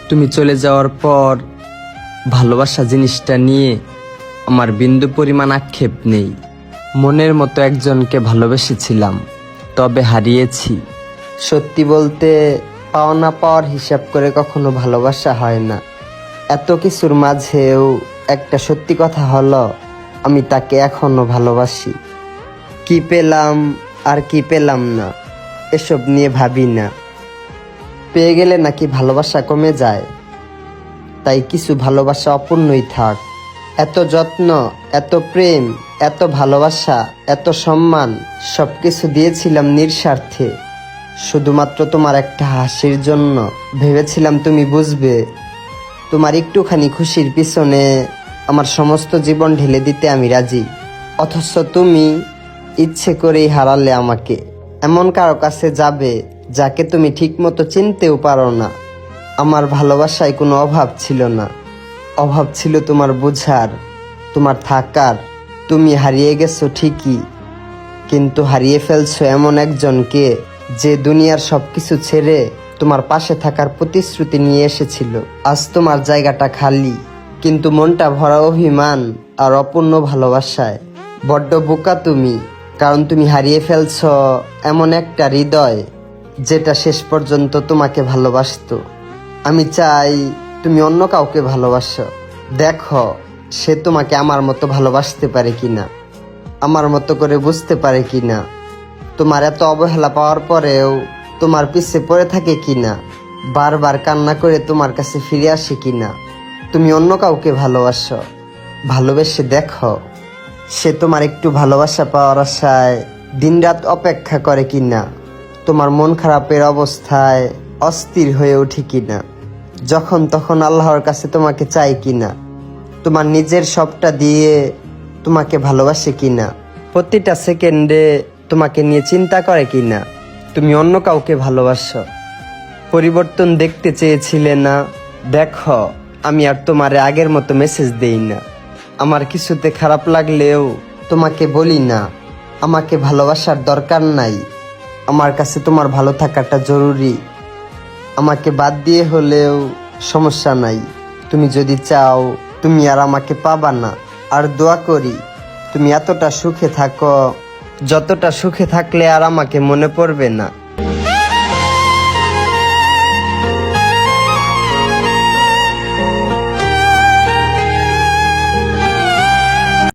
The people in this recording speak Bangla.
তুমি চলে যাওয়ার পর ভালোবাসা জিনিসটা নিয়ে আমার বিন্দু পরিমাণ আক্ষেপ নেই। মনের মতো একজনকে ভালোবেসেছিলাম, তবে হারিয়েছি। সত্যি বলতে পাওয়া না পাওয়ার হিসাব করে কখনো ভালোবাসা হয় না। এত কিছুর মাঝেও একটা সত্যি কথা হলো, আমি তাকে এখনো ভালোবাসি। কি পেলাম আর কি পেলাম না এসব নিয়ে ভাবি না। পেয়ে গেলে নাকি ভালোবাসা কমে যায়, তাই কিছু ভালোবাসা অপূর্ণই থাক। এত যত্ন, এত প্রেম, এত ভালোবাসা, এত সম্মান সবকিছু দিয়েছিলাম নিঃস্বার্থে, শুধুমাত্র তোমার একটা হাসির জন্য। ভেবেছিলাম তুমি বুঝবে, তোমার একটুখানি খুশির পিছনে আমার সমস্ত জীবন ঢেলে দিতে আমি রাজি। অথচ তুমি ইচ্ছে করেই হারালে আমাকে। এমন কারো কাছে যাবে যাকে তুমি ঠিকমতো চিনতেও পারো না। আমার ভালোবাসায় কোনো অভাব ছিল না, অভাব ছিল তোমার বোঝার, তোমার থাকার। তুমি হারিয়ে গেছো ঠিকই, কিন্তু হারিয়ে ফেলছো এমন একজনকে যে দুনিয়ার সবকিছু ছেড়ে তোমার পাশে থাকার প্রতিশ্রুতি নিয়ে এসেছিল। আজ তোমার জায়গাটা খালি, কিন্তু মনটা ভরা অভিমান আর অপূর্ণ ভালোবাসায়। বড্ড বোকা তুমি, কারণ তুমি হারিয়ে ফেলছো এমন একটা হৃদয় যেটা শেষ পর্যন্ত তোমাকে ভালোবাসতো। আমি চাই তুমি অন্য কাউকে ভালোবাসো। দেখো সে তোমাকে আমার মতো ভালোবাসতে পারে কিনা, আমার মতো করে বুঝতে পারে কিনা, তোমার এত অবহেলা পাওয়ার পরেও তোমার পিছে পড়ে থাকে কিনা, বারবার কান্না করে তোমার কাছে ফিরে আসে কিনা। তুমি অন্য কাউকে ভালোবাসো, ভালোবেসে দেখো সে তোমার একটু ভালোবাসা পাওয়ার আশায় দিনরাত অপেক্ষা করে কিনা, তোমার মন খারাপের অবস্থায় অস্থির হয়ে ওঠে কিনা, যখন তখন আল্লাহর কাছে তোমাকে চাই কিনা, তোমার নিজের সবটা দিয়ে তোমাকে ভালোবাসে কিনা, প্রতিটা সেকেন্ডে তোমাকে নিয়ে চিন্তা করে কিনা। তুমি অন্য কাউকে ভালোবাসো, পরিবর্তন দেখতে চেয়েছিলে না। দেখো আমি আর তোমারে আগের মতো মেসেজ দেই না, আমার কিছুতে খারাপ লাগলেও তোমাকে বলি না আমাকে ভালোবাসার দরকার নাই, আমার কাছে তোমার ভালো থাকাটা জরুরি। আমাকে বাদ দিয়ে হলেও সমস্যা নাই, তুমি যদি চাও তুমি আর আমাকে পাবা না। আর দোয়া করি তুমি এতটা সুখে থাকো যতটা সুখে থাকলে আর আমাকে মনে পড়বে না।